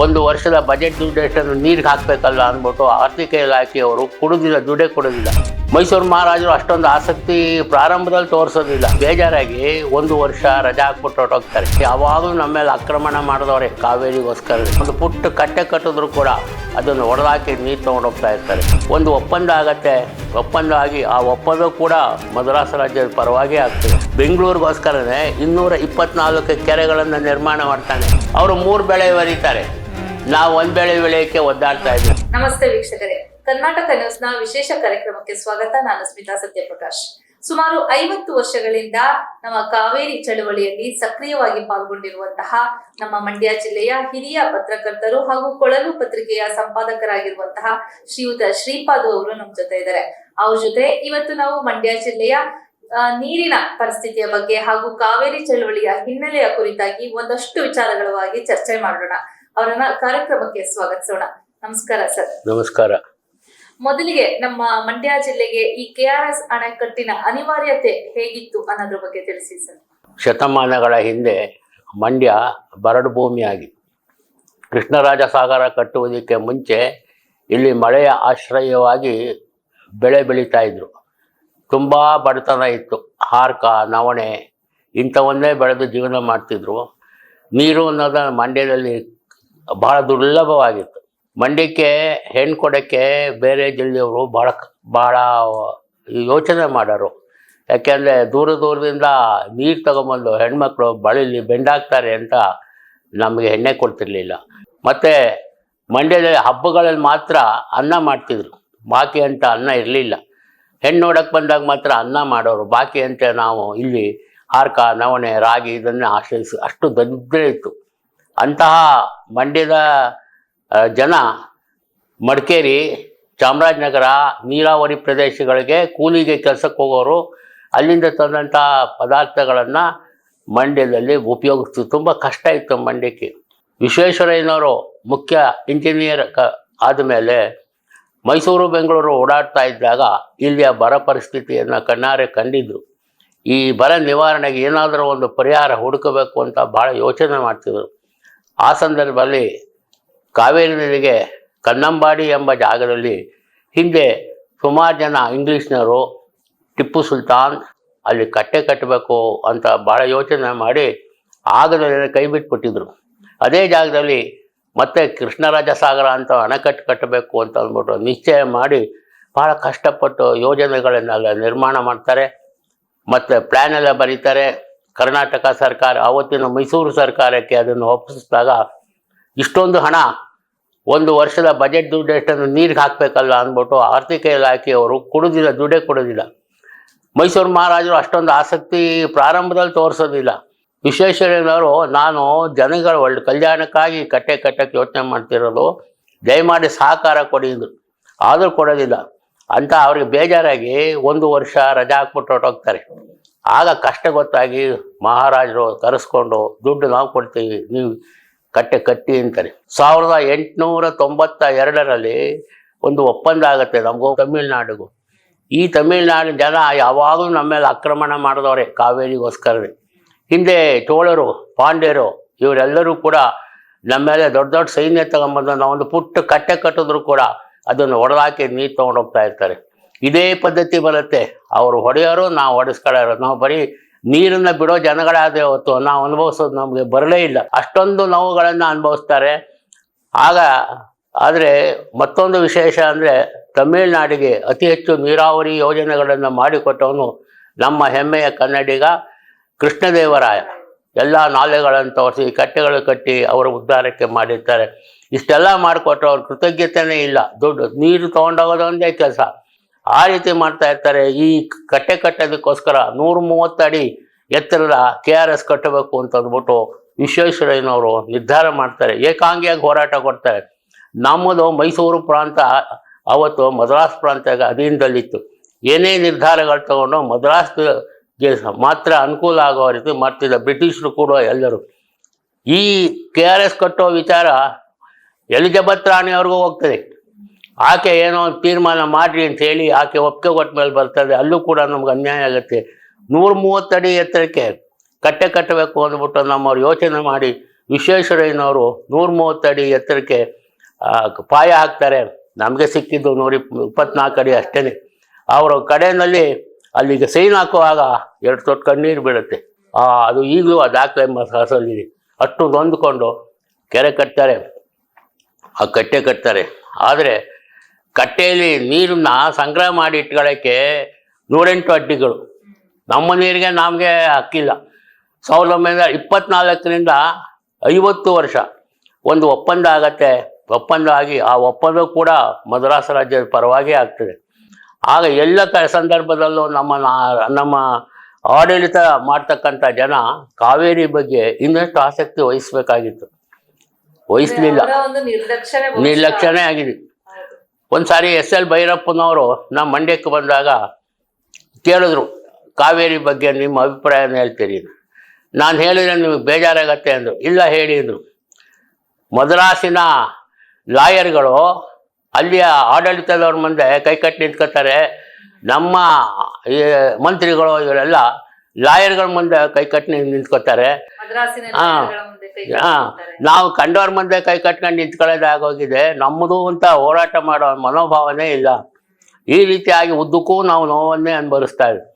ಒಂದು ವರ್ಷದ ಬಜೆಟ್ ದುಡ್ಡು ಎಷ್ಟನ್ನು ನೀರಿಗೆ ಹಾಕಬೇಕಲ್ಲ ಅಂದ್ಬಿಟ್ಟು ಆರ್ಥಿಕ ಇಲಾಖೆಯವರು ಕೊಡೋದಿಲ್ಲ, ದುಡ್ಡೇ ಕೊಡೋದಿಲ್ಲ. ಮೈಸೂರು ಮಹಾರಾಜರು ಅಷ್ಟೊಂದು ಆಸಕ್ತಿ ಪ್ರಾರಂಭದಲ್ಲಿ ತೋರಿಸೋದಿಲ್ಲ. ಬೇಜಾರಾಗಿ ಒಂದು ವರ್ಷ ರಜಾ ಹಾಕ್ಬಿಟ್ಟು ಹೊರಟೋಗ್ತಾರೆ. ಯಾವಾಗಲೂ ನಮ್ಮ ಮೇಲೆ ಆಕ್ರಮಣ ಮಾಡಿದವ್ರೆ ಕಾವೇರಿಗೋಸ್ಕರ. ಒಂದು ಪುಟ್ಟ ಕಟ್ಟೆ ಕಟ್ಟಿದ್ರು ಕೂಡ ಅದನ್ನು ಹೊಡೆದಾಕಿ ನೀರು ತೊಗೊಂಡೋಗ್ತಾ ಇರ್ತಾರೆ. ಒಂದು ಒಪ್ಪಂದ ಆಗತ್ತೆ, ಒಪ್ಪಂದ ಆಗಿ ಆ ಒಪ್ಪಂದ ಕೂಡ ಮದ್ರಾಸ್ ರಾಜ್ಯದ ಪರವಾಗಿ ಆಗ್ತದೆ. ಬೆಂಗಳೂರಿಗೋಸ್ಕರನೇ 224 ಕೆರೆಗಳನ್ನು ನಿರ್ಮಾಣ ಮಾಡ್ತಾನೆ. ಅವರು 3 ಬೆಳೆ ಬೆಳೀತಾರೆ, ನಾವು 1 ಬೆಳೆ ಬೆಳೆಯಕ್ಕೆ ಒದ್ದಾಡ್ತಾ ಇದ್ದೀವಿ. ನಮಸ್ತೆ ವೀಕ್ಷಕರೇ, ಕರ್ನಾಟಕ ನ್ಯೂಸ್ನ ವಿಶೇಷ ಕಾರ್ಯಕ್ರಮಕ್ಕೆ ಸ್ವಾಗತ. ನಾನು ಸ್ಮಿತಾ ಸತ್ಯಪ್ರಕಾಶ್. ಸುಮಾರು 50 ವರ್ಷಗಳಿಂದ ನಮ್ಮ ಕಾವೇರಿ ಚಳವಳಿಯಲ್ಲಿ ಸಕ್ರಿಯವಾಗಿ ಪಾಲ್ಗೊಂಡಿರುವಂತಹ ನಮ್ಮ ಮಂಡ್ಯ ಜಿಲ್ಲೆಯ ಹಿರಿಯ ಪತ್ರಕರ್ತರು ಹಾಗೂ ಕೊಳಲು ಪತ್ರಿಕೆಯ ಸಂಪಾದಕರಾಗಿರುವಂತಹ ಶ್ರೀಯುತ ಶ್ರೀಪಾದ್ ಅವರು ನಮ್ಮ ಜೊತೆ ಇದ್ದಾರೆ. ಅವ್ರ ಜೊತೆ ಇವತ್ತು ನಾವು ಮಂಡ್ಯ ಜಿಲ್ಲೆಯ ನೀರಿನ ಪರಿಸ್ಥಿತಿಯ ಬಗ್ಗೆ ಹಾಗೂ ಕಾವೇರಿ ಚಳವಳಿಯ ಹಿನ್ನೆಲೆಯ ಕುರಿತಾಗಿ ಒಂದಷ್ಟು ವಿಚಾರಗಳವಾಗಿ ಚರ್ಚೆ ಮಾಡೋಣ. ಅವರನ್ನ ಕಾರ್ಯಕ್ರಮಕ್ಕೆ ಸ್ವಾಗತಿಸೋಣ. ನಮಸ್ಕಾರ ಸರ್. ನಮಸ್ಕಾರ. ಮೊದಲಿಗೆ ನಮ್ಮ ಮಂಡ್ಯ ಜಿಲ್ಲೆಗೆ ಈ KRS ಅಣೆಕಟ್ಟಿನ ಅನಿವಾರ್ಯತೆ ಹೇಗಿತ್ತು ಅನ್ನೋದ್ರ ಬಗ್ಗೆ ತಿಳಿಸಿ ಸರ್. ಶತಮಾನಗಳ ಹಿಂದೆ ಮಂಡ್ಯ ಬರಡು ಭೂಮಿಯಾಗಿ ಕೃಷ್ಣರಾಜ ಸಾಗರ ಕಟ್ಟುವುದಕ್ಕೆ ಮುಂಚೆ ಇಲ್ಲಿ ಮಳೆಯ ಆಶ್ರಯವಾಗಿ ಬೆಳೆ ಬೆಳೀತಾ ಇದ್ರು. ತುಂಬ ಬಡತನ ಇತ್ತು. ಹಾರ್ಕ, ನವಣೆ ಇಂಥವನ್ನೇ ಬೆಳೆದು ಜೀವನ ಮಾಡ್ತಿದ್ರು. ನೀರು ಅನ್ನೋದು ಮಂಡ್ಯದಲ್ಲಿ ಭಾಳ ದುರ್ಲಭವಾಗಿತ್ತು. ಮಂಡ್ಯಕ್ಕೆ ಹೆಣ್ಣು ಕೊಡೋಕ್ಕೆ ಬೇರೆ ಜಿಲ್ಲೆಯವರು ಭಾಳ ಯೋಚನೆ ಮಾಡೋರು. ಯಾಕೆಂದರೆ ದೂರದಿಂದ ನೀರು ತಗೊಂಬಂದು ಹೆಣ್ಮಕ್ಳು ಬಳಿಲಿ ಬೆಂಡಾಗ್ತಾರೆ ಅಂತ ನಮಗೆ ಎಣ್ಣೆ ಕೊಡ್ತಿರ್ಲಿಲ್ಲ. ಮತ್ತು ಮಂಡ್ಯದಲ್ಲಿ ಹಬ್ಬಗಳಲ್ಲಿ ಮಾತ್ರ ಅನ್ನ ಮಾಡ್ತಿದ್ರು, ಬಾಕಿ ಅಂತ ಅನ್ನ ಇರಲಿಲ್ಲ. ಹೆಣ್ಣು ನೋಡೋಕ್ಕೆ ಬಂದಾಗ ಮಾತ್ರ ಅನ್ನ ಮಾಡೋರು, ಬಾಕಿ ಅಂತ ನಾವು ಇಲ್ಲಿ ಹಾರ್ಕ, ನವಣೆ, ರಾಗಿ ಇದನ್ನು ಆಶ್ರಯಿಸಿ ಅಷ್ಟು ದರಿದ್ರ ಇತ್ತು. ಅಂತಹ ಮಂಡ್ಯದ ಜನ ಮಡಿಕೇರಿ, ಚಾಮರಾಜನಗರ ನೀರಾವರಿ ಪ್ರದೇಶಗಳಿಗೆ ಕೂಲಿಗೆ ಕೆಲಸಕ್ಕೆ ಹೋಗೋರು. ಅಲ್ಲಿಂದ ತಂದಂಥ ಪದಾರ್ಥಗಳನ್ನು ಮಂಡ್ಯದಲ್ಲಿ ಉಪಯೋಗಿಸ್ತು. ತುಂಬ ಕಷ್ಟ ಇತ್ತು ಮಂಡ್ಯಕ್ಕೆ. ವಿಶ್ವೇಶ್ವರಯ್ಯನವರು ಮುಖ್ಯ ಇಂಜಿನಿಯರ್ ಆದಮೇಲೆ ಮೈಸೂರು ಬೆಂಗಳೂರು ಓಡಾಡ್ತಾ ಇದ್ದಾಗ ಇಲ್ಲಿಯ ಬರ ಪರಿಸ್ಥಿತಿಯನ್ನು ಕಣ್ಣಾರೆ ಕಂಡಿದ್ರು. ಈ ಬರ ನಿವಾರಣೆಗೆ ಏನಾದರೂ ಒಂದು ಪರಿಹಾರ ಹುಡುಕಬೇಕು ಅಂತ ಭಾಳ ಯೋಚನೆ ಮಾಡ್ತಿದ್ರು. ಆ ಸಂದರ್ಭದಲ್ಲಿ ಕಾವೇರಿ ನದಿಗೆ ಕನ್ನಂಬಾಡಿ ಎಂಬ ಜಾಗದಲ್ಲಿ ಹಿಂದೆ ಸುಮಾರು ಜನ ಇಂಗ್ಲೀಷ್ನವರು ಟಿಪ್ಪು ಸುಲ್ತಾನ್ ಅಲ್ಲಿ ಕಟ್ಟೆ ಕಟ್ಟಬೇಕು ಅಂತ ಭಾಳ ಯೋಚನೆ ಮಾಡಿ ಆಗದಲ್ಲಿ ಕೈ ಬಿಟ್ಬಿಟ್ಟಿದ್ರು. ಅದೇ ಜಾಗದಲ್ಲಿ ಮತ್ತೆ ಕೃಷ್ಣರಾಜ ಸಾಗರ ಅಂತ ಅಣೆಕಟ್ಟು ಕಟ್ಟಬೇಕು ಅಂತ ಅಂದ್ಬಿಟ್ಟು ನಿಶ್ಚಯ ಮಾಡಿ ಭಾಳ ಕಷ್ಟಪಟ್ಟು ಯೋಜನೆಗಳನ್ನೆಲ್ಲ ನಿರ್ಮಾಣ ಮಾಡ್ತಾರೆ. ಮತ್ತು ಪ್ಲ್ಯಾನ್ ಎಲ್ಲ ಬರೀತಾರೆ. ಕರ್ನಾಟಕ ಸರ್ಕಾರ, ಆವತ್ತಿನ ಮೈಸೂರು ಸರ್ಕಾರಕ್ಕೆ ಅದನ್ನು ಒಪ್ಪಿಸಿದಾಗ ಇಷ್ಟೊಂದು ಹಣ, ಒಂದು ವರ್ಷದ ಬಜೆಟ್ ದುಡ್ಡು ಎಷ್ಟನ್ನು ನೀರಿಗೆ ಹಾಕಬೇಕಲ್ಲ ಅಂದ್ಬಿಟ್ಟು ಆರ್ಥಿಕ ಇಲಾಖೆಯವರು ಕೊಡೋದಿಲ್ಲ, ದುಡ್ಡೇ ಕೊಡೋದಿಲ್ಲ. ಮೈಸೂರು ಮಹಾರಾಜರು ಅಷ್ಟೊಂದು ಆಸಕ್ತಿ ಪ್ರಾರಂಭದಲ್ಲಿ ತೋರಿಸೋದಿಲ್ಲ. ವಿಶ್ವೇಶ್ವರಯ್ಯನವರು ನಾನು ಜನಗಳ ಒಳ್ಳೆ ಕಲ್ಯಾಣಕ್ಕಾಗಿ ಕಟ್ಟೆ ಕಟ್ಟಕ್ಕೆ ಯೋಚನೆ ಮಾಡ್ತಿರೋದು, ದಯಮಾಡಿ ಸಹಕಾರ ಕೊಡಿದ್ರು. ಆದರೂ ಕೊಡೋದಿಲ್ಲ ಅಂತ ಅವ್ರಿಗೆ ಬೇಜಾರಾಗಿ 1 ವರ್ಷ ರಜಾ ಹಾಕ್ಬಿಟ್ಟು ಹೊರಟೋಗ್ತಾರೆ. ಆಗ ಕಷ್ಟ ಗೊತ್ತಾಗಿ ಮಹಾರಾಜರು ಕರೆಸ್ಕೊಂಡು ದುಡ್ಡು ನಾವು ಕೊಡ್ತೀವಿ, ನೀವು ಕಟ್ಟೆ ಕಟ್ಟಿ ಅಂತಾರೆ. 1892ರಲ್ಲಿ ಒಂದು ಒಪ್ಪಂದ ಆಗುತ್ತೆ ನಮಗೂ ತಮಿಳ್ನಾಡಿಗೂ. ಈ ತಮಿಳ್ನಾಡಿನ ಜನ ಯಾವಾಗಲೂ ನಮ್ಮ ಮೇಲೆ ಆಕ್ರಮಣ ಮಾಡಿದವ್ರೆ ಕಾವೇರಿಗೋಸ್ಕರವೇ. ಹಿಂದೆ ಚೋಳರು, ಪಾಂಡ್ಯರು ಇವರೆಲ್ಲರೂ ಕೂಡ ನಮ್ಮ ಮೇಲೆ ದೊಡ್ಡ ದೊಡ್ಡ ಸೈನ್ಯ ತಗೊಂಬಂದು ನಾವೊಂದು ಪುಟ್ಟ ಕಟ್ಟೆ ಕಟ್ಟಿದ್ರು ಕೂಡ ಅದನ್ನು ಹೊಡೆದಾಕಿ ನೀರು ತೊಗೊಂಡೋಗ್ತಾ ಇರ್ತಾರೆ. ಇದೇ ಪದ್ಧತಿ ಬರುತ್ತೆ. ಅವರು ಹೊಡೆಯೋರು, ನಾವು ಹೊಡೆಸ್ಕೊಳ್ಳೋರು. ನಾವು ಬರೀ ನೀರನ್ನು ಬಿಡೋ ಜನಗಳಾದ ಹೊತ್ತು ನಾವು ಅನುಭವಿಸೋದು ನಮಗೆ ಬರಲೇ ಇಲ್ಲ. ಅಷ್ಟೊಂದು ನೋವುಗಳನ್ನು ಅನುಭವಿಸ್ತಾರೆ. ಆದರೆ ಮತ್ತೊಂದು ವಿಶೇಷ ಅಂದರೆ ತಮಿಳುನಾಡಿಗೆ ಅತಿ ಹೆಚ್ಚು ನೀರಾವರಿ ಯೋಜನೆಗಳನ್ನು ಮಾಡಿಕೊಟ್ಟವನು ನಮ್ಮ ಹೆಮ್ಮೆಯ ಕನ್ನಡಿಗ ಕೃಷ್ಣದೇವರಾಯ. ಎಲ್ಲ ನಾಲೆಗಳನ್ನು ತೋರಿಸಿ ಕಟ್ಟೆಗಳು ಕಟ್ಟಿ ಅವರ ಉದ್ಧಾರಕ್ಕೆ ಮಾಡಿರ್ತಾರೆ. ಇಷ್ಟೆಲ್ಲ ಮಾಡಿಕೊಟ್ರು, ಅವ್ರ ಕೃತಜ್ಞತೆಯೇ ಇಲ್ಲ. ದುಡ್ಡು ನೀರು ತೊಗೊಂಡೋಗೋದೊಂದೇ ಕೆಲಸ. ಆ ರೀತಿ ಮಾಡ್ತಾ ಇರ್ತಾರೆ. ಈ ಕಟ್ಟೆ ಕಟ್ಟೋದಕ್ಕೋಸ್ಕರ 130 ಅಡಿ ಎತ್ತರದ KRS ಕಟ್ಟಬೇಕು ಅಂತ ಅಂದ್ಬಿಟ್ಟು ವಿಶ್ವೇಶ್ವರಯ್ಯನವರು ನಿರ್ಧಾರ ಮಾಡ್ತಾರೆ. ಏಕಾಂಗಿಯಾಗಿ ಹೋರಾಟ ಕೊಡ್ತಾರೆ. ನಮ್ಮದು ಮೈಸೂರು ಪ್ರಾಂತ ಅವತ್ತು ಮದ್ರಾಸ್ ಪ್ರಾಂತ್ಯದ ಅಧೀನದಲ್ಲಿತ್ತು. ಏನೇ ನಿರ್ಧಾರಗಳು ತಗೊಂಡು ಮದ್ರಾಸ್ಗೆ ಮಾತ್ರ ಅನುಕೂಲ ಆಗೋ ರೀತಿ ಮಾಡ್ತಿದ್ದ ಬ್ರಿಟಿಷರು ಕೂಡ ಎಲ್ಲರೂ. ಈ KRS ಕಟ್ಟೋ ವಿಚಾರ ಎಲಿಜಬೆತ್ ರಾಣಿಯವ್ರಿಗೂ ಹೋಗ್ತದೆ. ಆಕೆ ಏನೋ ತೀರ್ಮಾನ ಮಾಡಿರಿ ಅಂತ ಹೇಳಿ ಆಕೆ ಒಪ್ಪಿಗೆ ಕೊಟ್ಟ ಮೇಲೆ ಬರ್ತದೆ. ಅಲ್ಲೂ ಕೂಡ ನಮ್ಗೆ ಅನ್ಯಾಯ ಆಗುತ್ತೆ. 130 ಅಡಿ ಎತ್ತರಕ್ಕೆ ಕಟ್ಟೆ ಕಟ್ಟಬೇಕು ಅಂದ್ಬಿಟ್ಟು ನಮ್ಮವ್ರು ಯೋಚನೆ ಮಾಡಿ ವಿಶ್ವೇಶ್ವರಯ್ಯನವರು 130 ಅಡಿ ಎತ್ತರಕ್ಕೆ ಪಾಯ ಹಾಕ್ತಾರೆ. ನಮಗೆ ಸಿಕ್ಕಿದ್ದು 124 ಅಡಿ ಅಷ್ಟೇ. ಅವರ ಕಡೆಯಲ್ಲಿ ಅಲ್ಲಿಗೆ ಸೈನ್ ಹಾಕುವಾಗ 2 ತೊಟ್ಟು ಕಣ್ಣೀರು ಬೀಳುತ್ತೆ. ಅದು ಈಗಲೂ ಆ ದಾಖಲೆ ಮನಸ್ಸಲ್ಲಿದೆ. ಅಷ್ಟು ನೊಂದ್ಕೊಂಡು ಕೆರೆ ಕಟ್ತಾರೆ, ಆ ಕಟ್ಟೆ ಕಟ್ತಾರೆ. ಆದರೆ ಕಟ್ಟೆಯಲ್ಲಿ ನೀರನ್ನ ಸಂಗ್ರಹ ಮಾಡಿ ಇಟ್ಕೊಳ್ಳೋಕ್ಕೆ 108 ಅಡ್ಡಿಗಳು. ನಮ್ಮ ನೀರಿಗೆ ನಮಗೆ ಹಕ್ಕಿಲ್ಲ. 1924ರಿಂದ 50 ವರ್ಷ ಒಂದು ಒಪ್ಪಂದ ಆಗತ್ತೆ. ಒಪ್ಪಂದ ಆಗಿ ಆ ಒಪ್ಪಂದ ಕೂಡ ಮದ್ರಾಸ್ ರಾಜ್ಯದ ಪರವಾಗಿ ಆಗ್ತದೆ. ಆಗ ಎಲ್ಲ ಸಂದರ್ಭದಲ್ಲೂ ನಮ್ಮ ಆಡಳಿತ ಮಾಡ್ತಕ್ಕಂಥ ಜನ ಕಾವೇರಿ ಬಗ್ಗೆ ಇನ್ನಷ್ಟು ಆಸಕ್ತಿ ವಹಿಸ್ಬೇಕಾಗಿತ್ತು. ವಹಿಸ್ಲಿಲ್ಲ, ನಿರ್ಲಕ್ಷ್ಯನೇ ಆಗಿದೆ. ಒಂದ್ಸಾರಿ SL ಭೈರಪ್ಪನವರು ನಮ್ಮ ಮಂಡ್ಯಕ್ಕೆ ಬಂದಾಗ ಕೇಳಿದ್ರು, ಕಾವೇರಿ ಬಗ್ಗೆ ನಿಮ್ಮ ಅಭಿಪ್ರಾಯನ ಹೇಳ್ತೀರಿ? ನಾನು ಹೇಳಿದ್ರೆ ನಿಮಗೆ ಬೇಜಾರಾಗತ್ತೆ ಅಂದರು. ಇಲ್ಲ ಹೇಳಿ ಅಂದರು. ಮದ್ರಾಸಿನ ಲಾಯರ್ಗಳು ಅಲ್ಲಿಯ ಆಡಳಿತದವ್ರ ಮುಂದೆ ಕೈಕಟ್ಟಿ ನಿಂತ್ಕೋತಾರೆ. ನಮ್ಮ ಮಂತ್ರಿಗಳು ಇವರೆಲ್ಲ ಲಾಯರ್ಗಳ ಮುಂದೆ ಕೈಕಟ್ಟಿ ನಿಂತ್ಕೋತಾರೆ. ನಾವು ಕಂಡವ್ರ ಮುಂದೆ ಕೈ ಕಟ್ಕೊಂಡು ನಿಂತ್ಕೊಳ್ಳೋದಾಗೋಗಿದೆ. ನಮ್ಮದು ಅಂತ ಹೋರಾಟ ಮಾಡೋ ಮನೋಭಾವನೆ ಇಲ್ಲ. ಈ ರೀತಿಯಾಗಿ ಉದ್ದಕ್ಕೂ ನಾವು ನೋವನ್ನೇ ಅನುಭವಿಸ್ತಾ ಇದ್ವಿ.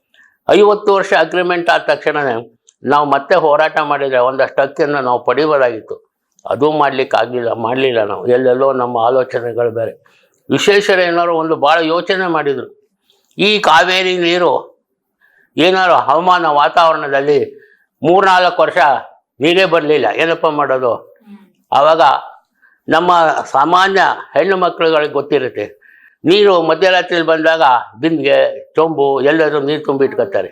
50 ವರ್ಷ ಅಗ್ರಿಮೆಂಟ್ ಆದ ತಕ್ಷಣವೇ ನಾವು ಮತ್ತೆ ಹೋರಾಟ ಮಾಡಿದರೆ ಒಂದಷ್ಟು ಹಕ್ಕಿಯನ್ನು ನಾವು ಪಡಿಬೋದಾಗಿತ್ತು. ಅದು ಮಾಡಲಿಲ್ಲ ನಾವು. ಎಲ್ಲೆಲ್ಲೋ ನಮ್ಮ ಆಲೋಚನೆಗಳು ಬೇರೆ. ವಿಶ್ವೇಶ್ವರಯ್ಯನವರು ಒಂದು ಭಾಳ ಯೋಚನೆ ಮಾಡಿದರು. ಈ ಕಾವೇರಿ ನೀರು ಏನಾದ್ರು ಹವಾಮಾನ ವಾತಾವರಣದಲ್ಲಿ 3-4 ವರ್ಷ ನೀರೇ ಬರಲಿಲ್ಲ, ಏನಪ್ಪ ಮಾಡೋದು? ಆವಾಗ ನಮ್ಮ ಸಾಮಾನ್ಯ ಹೆಣ್ಣು ಮಕ್ಕಳುಗಳಿಗೆ ಗೊತ್ತಿರುತ್ತೆ, ನೀರು ಮಧ್ಯರಾತ್ರಿಯಲ್ಲಿ ಬಂದಾಗ ಬಿಂದಿಗೆ, ಚೊಂಬು ಎಲ್ಲರೂ ನೀರು ತುಂಬಿಟ್ಕೊತಾರೆ.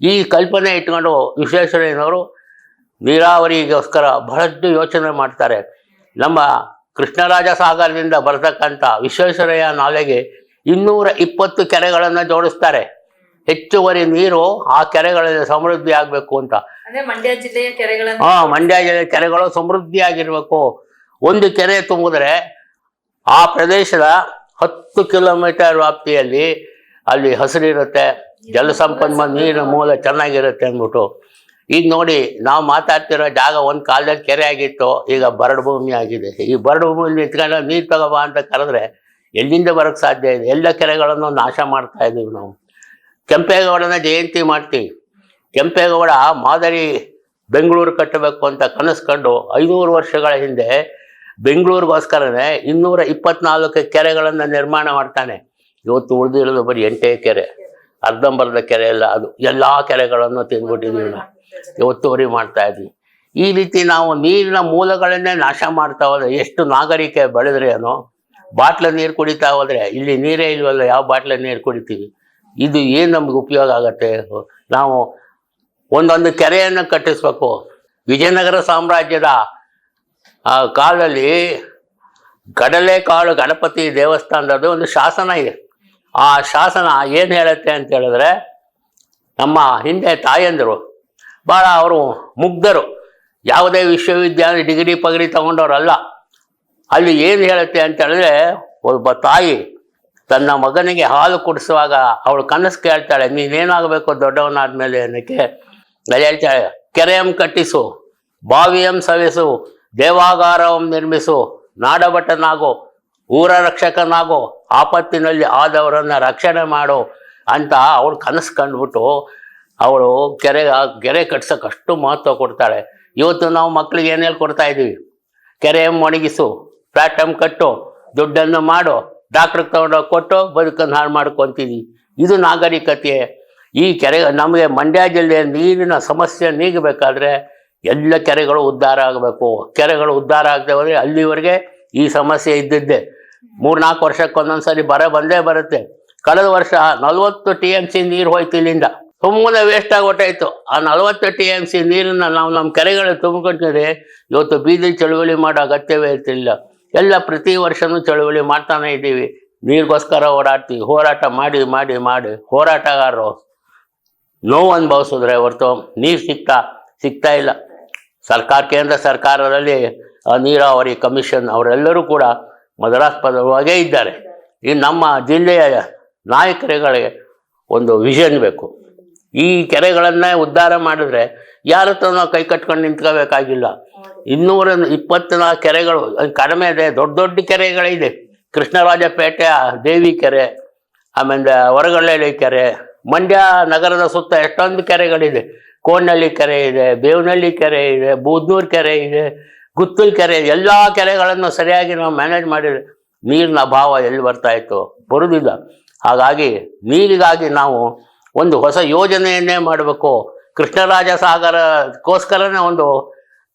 ಈ ಕಲ್ಪನೆ ಇಟ್ಕೊಂಡು ವಿಶ್ವೇಶ್ವರಯ್ಯನವರು ನೀರಾವರಿಗೋಸ್ಕರ ಬಹಳಷ್ಟು ಯೋಚನೆ ಮಾಡ್ತಾರೆ. ನಮ್ಮ ಕೃಷ್ಣರಾಜ ಸಾಗರದಿಂದ ಬರತಕ್ಕಂಥ ವಿಶ್ವೇಶ್ವರಯ್ಯ ನಾಲೆಗೆ 220 ಕೆರೆಗಳನ್ನು ಜೋಡಿಸ್ತಾರೆ. ಹೆಚ್ಚುವರಿ ನೀರು ಆ ಕೆರೆಗಳಲ್ಲಿ ಸಮೃದ್ಧಿ ಆಗಬೇಕು ಅಂತ. ಮಂಡ್ಯ ಜಿಲ್ಲೆಯ ಕೆರೆಗಳು ಸಮೃದ್ಧಿಯಾಗಿರ್ಬೇಕು. ಒಂದು ಕೆರೆ ತುಂಬಿದ್ರೆ ಆ ಪ್ರದೇಶದ 10 ಕಿಲೋಮೀಟರ್ ವ್ಯಾಪ್ತಿಯಲ್ಲಿ ಅಲ್ಲಿ ಹಸಿರಿರುತ್ತೆ, ಜಲಸಂಪನ್ಮೂಲ ನೀರಿನ ಮೂಲ ಚೆನ್ನಾಗಿರುತ್ತೆ ಅಂದ್ಬಿಟ್ಟು. ಈಗ ನೋಡಿ, ನಾವು ಮಾತಾಡ್ತಿರೋ ಜಾಗ ಒಂದು ಕಾಲದಲ್ಲಿ ಕೆರೆ ಆಗಿತ್ತು, ಈಗ ಬರಡು ಭೂಮಿ ಆಗಿದೆ. ಈ ಬರಡು ಭೂಮಿಯಲ್ಲಿ ನಿಂತ್ಕೊಂಡು ನೀರು ತಗೋಬಾ ಅಂತ ಕರೆದ್ರೆ ಎಲ್ಲಿಂದ ಬರೋಕ್ಕೆ ಸಾಧ್ಯ ಇದೆ? ಎಲ್ಲ ಕೆರೆಗಳನ್ನು ನಾಶ ಮಾಡ್ತಾ ಇದ್ದೀವಿ ನಾವು. ಕೆಂಪೇಗೌಡನ ಜಯಂತಿ ಮಾಡ್ತೀವಿ. ಕೆಂಪೇಗೌಡ ಮಾದರಿ ಬೆಂಗಳೂರು ಕಟ್ಟಬೇಕು ಅಂತ ಕನಸ್ಕೊಂಡು 500 ವರ್ಷಗಳ ಹಿಂದೆ ಬೆಂಗಳೂರಿಗೋಸ್ಕರನೇ 224 ಕೆರೆಗಳನ್ನು ನಿರ್ಮಾಣ ಮಾಡ್ತಾನೆ. ಇವತ್ತು ಉಳಿದಿರೋದು ಬರೀ 8 ಕೆರೆ, ಅರ್ಧಂಬರ್ಧ ಕೆರೆ ಎಲ್ಲ. ಅದು ಎಲ್ಲ ಕೆರೆಗಳನ್ನು ತಿಂದ್ಬಿಟ್ಟಿದ್ದೀವಿ ನಾವು, ಒತ್ತುವರಿ ಮಾಡ್ತಾ ಇದ್ವಿ. ಈ ರೀತಿ ನಾವು ನೀರಿನ ಮೂಲಗಳನ್ನೇ ನಾಶ ಮಾಡ್ತಾ ಹೋದ್ರೆ ಎಷ್ಟು ನಾಗರಿಕೆ ಬೆಳೆದ್ರೆ ಏನೋ. ಬಾಟ್ಲ ನೀರು ಕುಡಿತಾ ಹೋದ್ರೆ ಇಲ್ಲಿ ನೀರೇ ಇಲ್ವಲ್ಲ, ಯಾವ ಬಾಟ್ಲ ನೀರು ಕುಡಿತೀವಿ? ಇದು ಏನು ನಮ್ಗೆ ಉಪಯೋಗ ಆಗತ್ತೆ? ನಾವು ಒಂದೊಂದು ಕೆರೆಯನ್ನು ಕಟ್ಟಿಸ್ಬೇಕು. ವಿಜಯನಗರ ಸಾಮ್ರಾಜ್ಯದ ಕಾಲದಲ್ಲಿ ಕಡಲೆಕಾಳು ಗಣಪತಿ ದೇವಸ್ಥಾನದ ಒಂದು ಶಾಸನ ಇದೆ. ಆ ಶಾಸನ ಏನು ಹೇಳುತ್ತೆ ಅಂತ ಹೇಳಿದ್ರೆ, ನಮ್ಮ ಹಿಂದೆ ತಾಯಂದರು ಭಾಳ ಅವರು ಮುಗ್ಧರು, ಯಾವುದೇ ವಿಶ್ವವಿದ್ಯಾಲಯ ಡಿಗ್ರಿ ಪಗಡಿ ತಗೊಂಡವ್ರಲ್ಲ. ಅಲ್ಲಿ ಏನು ಹೇಳುತ್ತೆ ಅಂತ ಹೇಳಿದ್ರೆ, ಒಬ್ಬ ತಾಯಿ ತನ್ನ ಮಗನಿಗೆ ಹಾಲು ಕುಡಿಸುವಾಗ ಅವಳು ಕನಸು ಕೇಳ್ತಾಳೆ, ನೀನೇನಾಗಬೇಕು ದೊಡ್ಡವನಾದ್ಮೇಲೆ ಅನ್ನೋಕ್ಕೆ. ಅಲ್ಲಿ ಹೇಳ್ತಾಳೆ, ಕೆರೆಯಂ ಕಟ್ಟಿಸು, ಬಾವಿಯಂ ಸವೆಸು, ದೇವಾಗಾರವಂ ನಿರ್ಮಿಸು, ನಾಡಭಟನಾಗು, ಊರ ರಕ್ಷಕನಾಗು, ಆಪತ್ತಿನಲ್ಲಿ ಆದವರನ್ನು ರಕ್ಷಣೆ ಮಾಡು ಅಂತ ಅವಳು ಕನಸು ಕಂಡುಬಿಟ್ಟು ಅವಳು ಕೆರೆ ಕಟ್ಸೋಕೆ ಅಷ್ಟು ಮಹತ್ವ ಕೊಡ್ತಾಳೆ. ಇವತ್ತು ನಾವು ಮಕ್ಕಳಿಗೆ ಏನು ಹೇಳ್ಕೊಡ್ತಾ ಇದ್ದೀವಿ? ಕೆರೆಯಂ ಒಣಗಿಸು, ಪ್ಲಾಟಮ್ ಕಟ್ಟು, ದುಡ್ಡನ್ನು ಮಾಡು, ಡಾಕ್ಟ್ರಿಗೆ ತಗೊಂಡೋಗಿ ಕೊಟ್ಟು ಬದುಕನ್ನು ಹಾಳು ಮಾಡ್ಕೊತೀವಿ. ಇದು ನಾಗರಿಕತೆ. ಈ ಕೆರೆ ನಮಗೆ ಮಂಡ್ಯ ಜಿಲ್ಲೆಯ ನೀರಿನ ಸಮಸ್ಯೆ ನೀಗಬೇಕಾದ್ರೆ ಎಲ್ಲ ಕೆರೆಗಳು ಉದ್ಧಾರ ಆಗಬೇಕು. ಕೆರೆಗಳು ಉದ್ಧಾರ ಆಗದೆ ಹೋದರೆ ಅಲ್ಲಿವರೆಗೆ ಈ ಸಮಸ್ಯೆ ಇದ್ದಿದ್ದೆ. 3-4 ವರ್ಷಕ್ಕೊಂದೊಂದ್ಸರಿ ಬಂದೇ ಬರುತ್ತೆ. ಕಳೆದ ವರ್ಷ 40 TMC ನೀರು ಹೋಯ್ತು ಇಲ್ಲಿಂದ, ಸುಮ್ಮನೆ ವೇಸ್ಟ್ ಆಗಿ ಹೊಟ್ಟಾಯ್ತು. ಆ 40 TMC ನೀರನ್ನು ನಾವು ನಮ್ಮ ಕೆರೆಗಳಲ್ಲಿ ತುಂಬಿಕೊಟ್ಟಿದ್ರೆ ಇವತ್ತು ಬೀದಿ ಚಳುವಳಿ ಮಾಡೋ ಅಗತ್ಯವೇ ಇರ್ತಿಲ್ಲ. ಎಲ್ಲ ಪ್ರತಿ ವರ್ಷವೂ ಚಳುವಳಿ ಮಾಡ್ತಾನೆ ಇದ್ದೀವಿ, ನೀರಿಗೋಸ್ಕರ ಓಡಾಡ್ತೀವಿ. ಹೋರಾಟ ಮಾಡಿ ಮಾಡಿ ಮಾಡಿ ಹೋರಾಟಗಾರರು ನೋವು ಅನುಭವಿಸಿದ್ರೆ ಹೊರತು ನೀರು ಸಿಗ್ತಾ ಇಲ್ಲ. ಕೇಂದ್ರ ಸರ್ಕಾರದಲ್ಲಿ ನೀರಾವರಿ ಕಮಿಷನ್ ಅವರೆಲ್ಲರೂ ಕೂಡ ಮದ್ರಾಸ್ ಪದವಾಗೇ ಇದ್ದಾರೆ. ಈ ನಮ್ಮ ಜಿಲ್ಲೆಯ ನಾಯಕರುಗಳಿಗೆ ಒಂದು ವಿಷನ್ ಬೇಕು. ಈ ಕೆರೆಗಳನ್ನೇ ಉದ್ಧಾರ ಮಾಡಿದ್ರೆ ಯಾರ ಹತ್ರ ನಾವು ಕೈ ಕಟ್ಕೊಂಡು ನಿಂತ್ಕೋಬೇಕಾಗಿಲ್ಲ. 224 ಕೆರೆಗಳು ಕಡಿಮೆ ಇದೆ. ದೊಡ್ಡ ದೊಡ್ಡ ಕೆರೆಗಳಿದೆ. ಕೃಷ್ಣರಾಜಪೇಟೆ ದೇವಿ ಕೆರೆ, ಆಮೇಲೆ ಹೊರಗಳ್ಳಿ ಕೆರೆ, ಮಂಡ್ಯ ನಗರದ ಸುತ್ತ ಎಷ್ಟೊಂದು ಕೆರೆಗಳಿದೆ. ಕೋಣನಹಳ್ಳಿ ಕೆರೆ ಇದೆ, ಬೇವನಹಳ್ಳಿ ಕೆರೆ ಇದೆ, ಬೂದ್ನೂರು ಕೆರೆ ಇದೆ, ಗುತ್ತೂರು ಕೆರೆ ಇದೆ. ಎಲ್ಲ ಕೆರೆಗಳನ್ನು ಸರಿಯಾಗಿ ನಾವು ಮ್ಯಾನೇಜ್ ಮಾಡಿದ್ರೆ ನೀರಿನ ಅಭಾವ ಎಲ್ಲಿ ಬರ್ತಾ ಇತ್ತು, ಬರುವುದಿಲ್ಲ. ಹಾಗಾಗಿ ನೀರಿಗಾಗಿ ನಾವು ಒಂದು ಹೊಸ ಯೋಜನೆಯನ್ನೇ ಮಾಡಬೇಕು. ಕೃಷ್ಣರಾಜ ಸಾಗರಕ್ಕೋಸ್ಕರನೇ ಒಂದು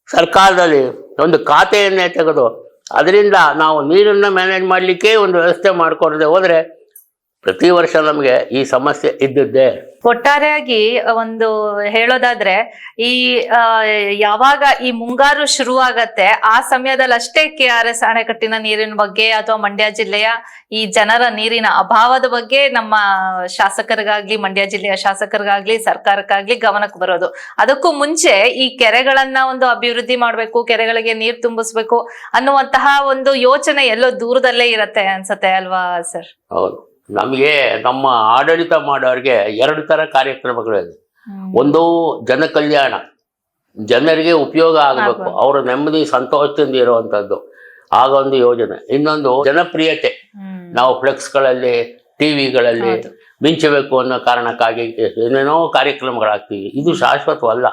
ಸರ್ಕಾರದಲ್ಲಿ ಒಂದು ಖಾತೆಯನ್ನೇ ತೆಗೆದು ಅದರಿಂದ ನಾವು ನೀರನ್ನು ಮ್ಯಾನೇಜ್ ಮಾಡಲಿಕ್ಕೆ ಒಂದು ವ್ಯವಸ್ಥೆ ಮಾಡಿಕೊಂಡೇ ಹೋದರೆ ಪ್ರತಿ ವರ್ಷ ನಮಗೆ ಈ ಸಮಸ್ಯೆ ಇದ್ದದ್ದೇ. ಒಟ್ಟಾರೆಯಾಗಿ ಒಂದು ಹೇಳೋದಾದ್ರೆ ಈ ಯಾವಾಗ ಈ ಮುಂಗಾರು ಶುರುವಾಗತ್ತೆ ಆ ಸಮಯದಲ್ಲಿ ಅಷ್ಟೇ KRS ಅಣೆಕಟ್ಟಿನ ನೀರಿನ ಬಗ್ಗೆ ಅಥವಾ ಮಂಡ್ಯ ಜಿಲ್ಲೆಯ ಈ ಜನರ ನೀರಿನ ಅಭಾವದ ಬಗ್ಗೆ ನಮ್ಮ ಶಾಸಕರಿಗಾಗ್ಲಿ, ಮಂಡ್ಯ ಜಿಲ್ಲೆಯ ಶಾಸಕರಿಗಾಗ್ಲಿ, ಸರ್ಕಾರಕ್ಕಾಗ್ಲಿ ಗಮನಕ್ಕೆ ಬರೋದು. ಅದಕ್ಕೂ ಮುಂಚೆ ಈ ಕೆರೆಗಳನ್ನ ಒಂದು ಅಭಿವೃದ್ಧಿ ಮಾಡ್ಬೇಕು, ಕೆರೆಗಳಿಗೆ ನೀರು ತುಂಬಿಸ್ಬೇಕು ಅನ್ನುವಂತಹ ಒಂದು ಯೋಚನೆ ಎಲ್ಲೋ ದೂರದಲ್ಲೇ ಇರತ್ತೆ ಅನ್ಸತ್ತೆ ಅಲ್ವಾ ಸರ್? ಹೌದು. ನಮಗೆ ನಮ್ಮ ಆಡಳಿತ ಮಾಡೋರಿಗೆ 2 ಥರ ಕಾರ್ಯಕ್ರಮಗಳಿದೆ. ಒಂದು ಜನ ಕಲ್ಯಾಣ, ಜನರಿಗೆ ಉಪಯೋಗ ಆಗಬೇಕು, ಅವರ ನೆಮ್ಮದಿ ಸಂತೋಷದಿಂದ ಇರುವಂಥದ್ದು, ಆಗ ಒಂದು ಯೋಜನೆ. ಇನ್ನೊಂದು ಜನಪ್ರಿಯತೆ, ನಾವು ಫ್ಲೆಕ್ಸ್ಗಳಲ್ಲಿ ಟಿವಿಗಳಲ್ಲಿ ಮಿಂಚಬೇಕು ಅನ್ನೋ ಕಾರಣಕ್ಕಾಗಿ ಏನೇನೋ ಕಾರ್ಯಕ್ರಮಗಳಾಗ್ತೀವಿ. ಇದು ಶಾಶ್ವತವಲ್ಲ.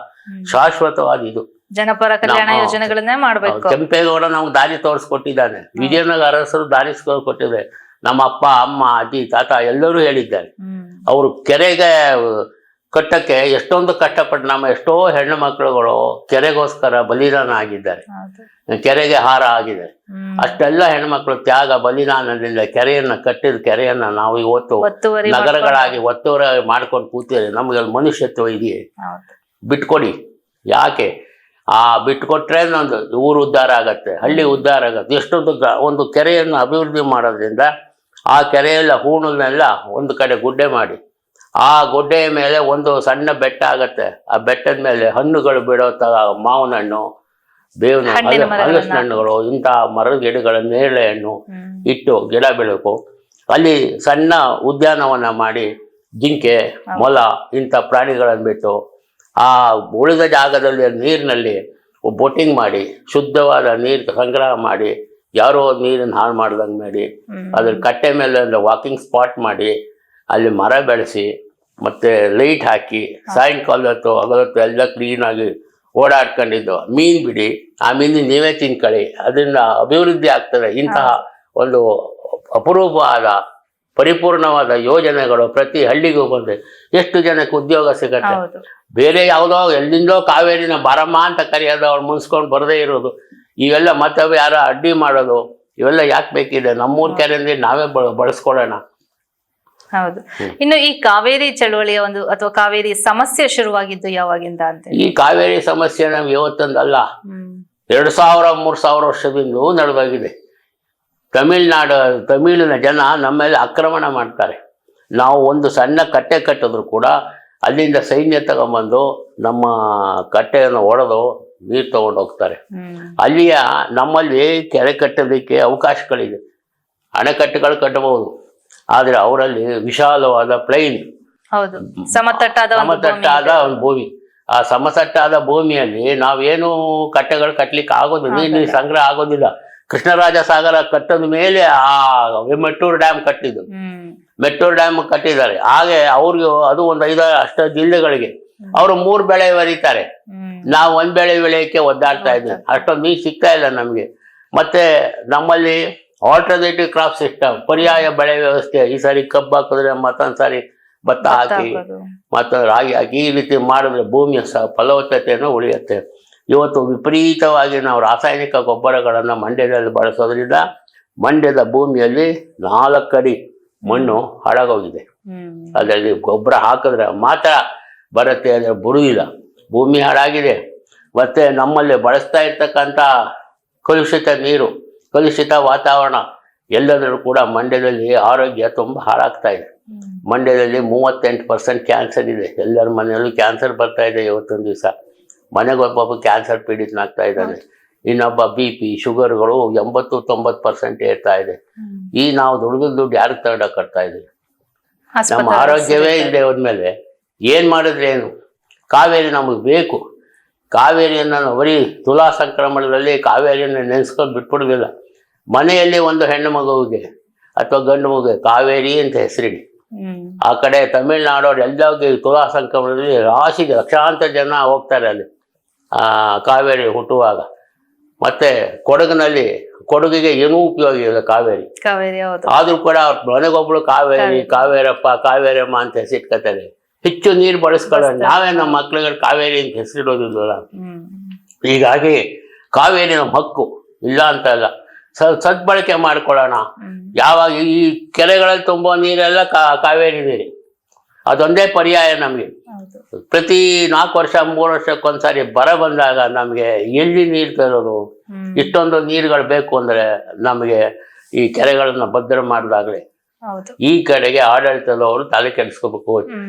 ಶಾಶ್ವತವಾದ ಇದು ಜನಪರ ಕಲ್ಯಾಣ ಯೋಜನೆಗಳನ್ನೇ ಮಾಡ್ಬೇಕು. ಕೆಂಪೇಗೌಡ ನಮ್ಗೆ ದಾರಿ ತೋರಿಸ್ಕೊಟ್ಟಿದ್ದಾನೆ, ವಿಜಯನಗರ ಅರಸರು ದಾರಿ ತೋರಿಸ್ಕೊಟ್ಟಿದ್ದಾರೆ, ನಮ್ಮ ಅಪ್ಪ ಅಮ್ಮ ಅಜ್ಜಿ ತಾತ ಎಲ್ಲರೂ ಹೇಳಿದ್ದಾರೆ. ಅವರು ಕೆರೆಗೆ ಕಟ್ಟಕ್ಕೆ ಎಷ್ಟೊಂದು ಕಷ್ಟಪಟ್ಟು ನಮ್ಮ ಎಷ್ಟೋ ಹೆಣ್ಣು ಮಕ್ಕಳುಗಳು ಕೆರೆಗೋಸ್ಕರ ಬಲಿದಾನ ಆಗಿದ್ದಾರೆ, ಕೆರೆಗೆ ಹಾರ ಆಗಿದೆ. ಅಷ್ಟೆಲ್ಲ ಹೆಣ್ಮಕ್ಳು ತ್ಯಾಗ ಬಲಿದಾನದಿಂದ ಕೆರೆಯನ್ನ ಕಟ್ಟಿದ ಕೆರೆಯನ್ನ ನಾವು ಇವತ್ತು ನಗರಗಳಾಗಿ ಒತ್ತುವರಿ ಮಾಡ್ಕೊಂಡು ಕೂತಿದ್ರೆ ನಮ್ಗೆ ಮನುಷ್ಯತ್ವ ಇದೆಯೇ? ಬಿಟ್ಕೊಡಿ. ಯಾಕೆ? ಬಿಟ್ಕೊಟ್ರೆ ನಮ್ದು ಊರು ಉದ್ಧಾರ ಆಗತ್ತೆ, ಹಳ್ಳಿ ಉದ್ಧಾರ ಆಗತ್ತೆ. ಎಷ್ಟೊಂದು ಒಂದು ಕೆರೆಯನ್ನು ಅಭಿವೃದ್ಧಿ ಮಾಡೋದ್ರಿಂದ ಆ ಕೆರೆಯೆಲ್ಲ ಹೂಣನ್ನೆಲ್ಲ ಒಂದು ಕಡೆ ಗುಡ್ಡೆ ಮಾಡಿ ಆ ಗುಡ್ಡೆಯ ಮೇಲೆ ಒಂದು ಸಣ್ಣ ಬೆಟ್ಟ ಆಗತ್ತೆ. ಆ ಬೆಟ್ಟದ ಮೇಲೆ ಹಣ್ಣುಗಳು ಬಿಡೋ ಮಾವಿನ ಹಣ್ಣು, ಬೇವಿನ ಹಲಸಿನ ಹಣ್ಣುಗಳು, ಇಂತಹ ಮರದ ಗಿಡಗಳ ನೇರಳೆ ಹಣ್ಣು ಇಟ್ಟು ಗಿಡ ಬೆಳಕು. ಅಲ್ಲಿ ಸಣ್ಣ ಉದ್ಯಾನವನ ಮಾಡಿ ಜಿಂಕೆ, ಮೊಲ ಇಂಥ ಪ್ರಾಣಿಗಳನ್ನು ಬಿಟ್ಟು ಆ ಉಳಿದ ಜಾಗದಲ್ಲಿ ನೀರಿನಲ್ಲಿ ಬೋಟಿಂಗ್ ಮಾಡಿ ಶುದ್ಧವಾದ ನೀರು ಸಂಗ್ರಹ ಮಾಡಿ, ಯಾರೋ ನೀರನ್ನು ಹಾಳು ಮಾಡ್ದಂಗೆ ಮಾಡಿ, ಅದ್ರ ಕಟ್ಟೆ ಮೇಲೆ ಒಂದು ವಾಕಿಂಗ್ ಸ್ಪಾಟ್ ಮಾಡಿ ಅಲ್ಲಿ ಮರ ಬೆಳೆಸಿ ಮತ್ತೆ ಲೈಟ್ ಹಾಕಿ ಸಾಯಂಕಾಲತ್ತು ಹಗಲತ್ತು ಎಲ್ಲ ಕ್ಲೀನಾಗಿ ಓಡಾಡ್ಕೊಂಡಿದ್ದು. ಮೀನು ಬಿಡಿ, ಆ ಮೀನು ನೀವೇ ತಿನ್ಕೊಳ್ಳಿ, ಅದರಿಂದ ಅಭಿವೃದ್ಧಿ ಆಗ್ತದೆ. ಇಂತಹ ಒಂದು ಅಪರೂಪವಾದ ಪರಿಪೂರ್ಣವಾದ ಯೋಜನೆಗಳು ಪ್ರತಿ ಹಳ್ಳಿಗೂ ಬಂದೆ ಎಷ್ಟು ಜನಕ್ಕೆ ಉದ್ಯೋಗ ಸಿಗತ್ತೆ. ಬೇರೆ ಯಾವುದೋ ಎಲ್ಲಿಂದೋ ಕಾವೇರಿನ ಬಾರಮ್ಮ ಅಂತ ಕರೆಯೋದು, ಅವ್ರು ಮುನ್ಸ್ಕೊಂಡು ಬರದೇ ಇರೋದು, ಇವೆಲ್ಲ ಮತ್ತೆ ಯಾರ ಅಡ್ಡಿ ಮಾಡೋದು, ಇವೆಲ್ಲ ಯಾಕೆ ಬೇಕಿದೆ? ನಮ್ಮೂರ್ ಕೆರೆಯಿಂದ ನಾವೇ ಬಳಸ್ಕೊಳ್ಳೋಣ. ಹೌದು. ಇನ್ನು ಈ ಕಾವೇರಿ ಚಳವಳಿಯ ಒಂದು ಅಥವಾ ಕಾವೇರಿ ಸಮಸ್ಯೆ ಶುರುವಾಗಿದ್ದು ಯಾವಾಗಿಂದ ಅಂತ? ಈ ಕಾವೇರಿ ಸಮಸ್ಯೆ ನಮ್ಗೆ ಇವತ್ತೊಂದಲ್ಲ, 2000-3000 ವರ್ಷದಿಂದಲೂ ನಡೆದೋಗಿದೆ. ತಮಿಳಿನ ಜನ ನಮ್ಮ ಮೇಲೆ ಆಕ್ರಮಣ ಮಾಡ್ತಾರೆ. ನಾವು ಒಂದು ಸಣ್ಣ ಕಟ್ಟೆ ಕಟ್ಟಿದ್ರು ಕೂಡ ಅಲ್ಲಿಂದ ಸೈನ್ಯ ತಗೊಂಬಂದು ನಮ್ಮ ಕಟ್ಟೆಯನ್ನು ಒಡೆದು ನೀರು ತಗೊಂಡು ಹೋಗ್ತಾರೆ. ನಮ್ಮಲ್ಲಿ ಕೆರೆ ಕಟ್ಟೋದಕ್ಕೆ ಅವಕಾಶಗಳಿದೆ, ಅಣೆಕಟ್ಟೆಗಳು ಕಟ್ಟಬಹುದು. ಆದ್ರೆ ಅವರಲ್ಲಿ ವಿಶಾಲವಾದ ಪ್ಲೈನ್, ಸಮತಟ್ಟಾದ ಒಂದು ಭೂಮಿ. ಆ ಸಮತಟ್ಟಾದ ಭೂಮಿಯಲ್ಲಿ ನಾವೇನು ಕಟ್ಟೆಗಳು ಕಟ್ಲಿಕ್ಕೆ ಆಗೋದಿಲ್ಲ, ನೀರು ಸಂಗ್ರಹ ಆಗೋದಿಲ್ಲ. ಕೃಷ್ಣರಾಜ ಸಾಗರ ಕಟ್ಟದ ಮೇಲೆ ಆ ಮೆಟ್ಟೂರು ಡ್ಯಾಮ್ ಕಟ್ಟಿದ್ದು, ಮೆಟ್ಟೂರು ಡ್ಯಾಮ್ ಕಟ್ಟಿದ್ದಾರೆ. ಹಾಗೆ ಅವ್ರಿಗೆ ಅದು ಒಂದು 5-6 ಜಿಲ್ಲೆಗಳಿಗೆ ಅವರು 3 ಬೆಳೆ ಬೆಳೀತಾರೆ. ನಾವು 1 ಬೆಳೆ ಬೆಳೆಯಕ್ಕೆ ಒದ್ದಾಡ್ತಾ ಇದ್ದೀವಿ, ಅಷ್ಟೊಂದು ನೀರು ಸಿಗ್ತಾ ಇಲ್ಲ ನಮ್ಗೆ. ಮತ್ತೆ ನಮ್ಮಲ್ಲಿ ಆಲ್ಟರ್ನೇಟಿವ್ ಕ್ರಾಪ್ ಸಿಸ್ಟಮ್, ಪರ್ಯಾಯ ಬೆಳೆ ವ್ಯವಸ್ಥೆ. ಈ ಸಾರಿ ಕಬ್ಬು ಹಾಕಿದ್ರೆ ಮತ್ತೊಂದ್ ಸಾರಿ ಭತ್ತ ಹಾಕಿ ಮತ್ತೊಂದು ರಾಗಿ ಹಾಕಿ, ಈ ರೀತಿ ಮಾಡಿದ್ರೆ ಭೂಮಿಯ ಫಲವತ್ತತೆಯನ್ನು ಉಳಿಯುತ್ತೆ. ಇವತ್ತು ವಿಪರೀತವಾಗಿ ನಾವು ರಾಸಾಯನಿಕ ಗೊಬ್ಬರಗಳನ್ನು ಮಂಡ್ಯದಲ್ಲಿ ಬಳಸೋದ್ರಿಂದ ಮಂಡ್ಯದ ಭೂಮಿಯಲ್ಲಿ 4 ಅಡಿ ಮಣ್ಣು ಹಾಳಾಗೋಗಿದೆ. ಅದರಲ್ಲಿ ಗೊಬ್ಬರ ಹಾಕಿದ್ರೆ ಮಾತ್ರ ಬರುತ್ತೆ, ಅಂದರೆ ಬರುವುದಿಲ್ಲ. ಭೂಮಿ ಹಾಳಾಗಿದೆ. ಮತ್ತೆ ನಮ್ಮಲ್ಲಿ ಬಳಸ್ತಾ ಇರ್ತಕ್ಕಂಥ ಕಲುಷಿತ ನೀರು, ಕಲುಷಿತ ವಾತಾವರಣ ಎಲ್ಲದರಲ್ಲೂ ಕೂಡ ಮಂಡ್ಯದಲ್ಲಿ ಆರೋಗ್ಯ ತುಂಬ ಹಾಳಾಗ್ತಾ ಇದೆ. ಮಂಡ್ಯದಲ್ಲಿ 38% ಕ್ಯಾನ್ಸರ್ ಇದೆ. ಎಲ್ಲರ ಮನೆಯಲ್ಲೂ ಕ್ಯಾನ್ಸರ್ ಬರ್ತಾ ಇದೆ. ಇವತ್ತೊಂದು ದಿವಸ ಮನೆಗೊಬ್ಬ ಕ್ಯಾನ್ಸರ್ ಪೀಡಿತನಾಗ್ತಾ ಇದ್ದಾನೆ. ಇನ್ನೊಬ್ಬ BP ಶುಗರ್ಗಳು 80-90% ಏರ್ತಾ ಇದೆ. ನಾವು ದುಡ್ಡು ಯಾರಿಗೆ ತಗೊಂಡೋಗ್ತಾ ಇದ್ದೀವಿ? ನಮ್ಮ ಆರೋಗ್ಯವೇ ಇಲ್ಲದೆ ಹೋದ್ಮೇಲೆ ಏನ್ ಮಾಡಿದ್ರೆ ಏನು? ಕಾವೇರಿ ನಮಗೆ ಬೇಕು. ಕಾವೇರಿಯನ್ನು ಬರೀ ತುಲಾ ಸಂಕ್ರಮಣದಲ್ಲಿ ಕಾವೇರಿಯನ್ನು ನೆನೆಸ್ಕೊಂಡು ಬಿಟ್ಬಿಡೋದಿಲ್ಲ. ಮನೆಯಲ್ಲಿ ಒಂದು ಹೆಣ್ಣು ಮಗುವಿಗೆ ಅಥವಾ ಗಂಡು ಮಗುವಿಗೆ ಕಾವೇರಿ ಅಂತ ಹೆಸರಿಡಿ. ಆ ಕಡೆ ತಮಿಳ್ನಾಡೋರು ಎಲ್ಲರಿಗೆ ತುಲಾ ಸಂಕ್ರಮಣದಲ್ಲಿ ರಾಶಿ ಲಕ್ಷಾಂತರ ಜನ ಹೋಗ್ತಾರೆ ಅಲ್ಲಿ ಕಾವೇರಿ ಹುಟ್ಟುವಾಗ. ಮತ್ತೆ ಕೊಡಗಿನಲ್ಲಿ ಕೊಡಗಿಗೆ ಏನೂ ಉಪಯೋಗ ಇಲ್ಲ ಕಾವೇರಿ. ಆದ್ರೂ ಕೂಡ ಅವ್ರ ಮನೆಗೊಬ್ಳು ಕಾವೇರಿ ಕಾವೇರಪ್ಪ ಕಾವೇರಮ್ಮ ಅಂತ ಹೆಸರಿಟ್ಕೊತಾರೆ. ಹೆಚ್ಚು ನೀರು ಬಳಸ್ಕೊಳ್ಳೋ ನಾವೇ ನಮ್ಮ ಮಕ್ಳಿಗೆ ಕಾವೇರಿ ಅಂತ ಹೆಸರಿಡೋದಿಲ್ವಲ್ಲ. ಹೀಗಾಗಿ ಕಾವೇರಿ ನಮ್ಮ ಹಕ್ಕು, ಇಲ್ಲ ಅಂತ ಅಲ್ಲ, ಸದ್ಬಳಕೆ ಮಾಡ್ಕೊಳ್ಳೋಣ. ಯಾವಾಗ ಈ ಕೆರೆಗಳಲ್ಲಿ ತುಂಬೋ ನೀರೆಲ್ಲ ಕಾವೇರಿ ನೀರು, ಅದೊಂದೇ ಪರ್ಯಾಯ ನಮಗೆ. ಪ್ರತಿ 4 ವರ್ಷ 3 ವರ್ಷಕ್ಕೊಂದ್ಸಾರಿ ಬರ ಬಂದಾಗ ನಮಗೆ ಎಲ್ಲಿ ನೀರು ತರೋದು? ಇಷ್ಟೊಂದು ನೀರುಗಳು ಬೇಕು ಅಂದ್ರೆ ನಮಗೆ ಈ ಕೆರೆಗಳನ್ನ ಭದ್ರ ಮಾಡಿದಾಗಲೇ. ಈ ಕಡೆಗೆ ಆಡಳಿತದವರು ತಲೆ ಕೆಡಿಸ್ಕೋಬೇಕು.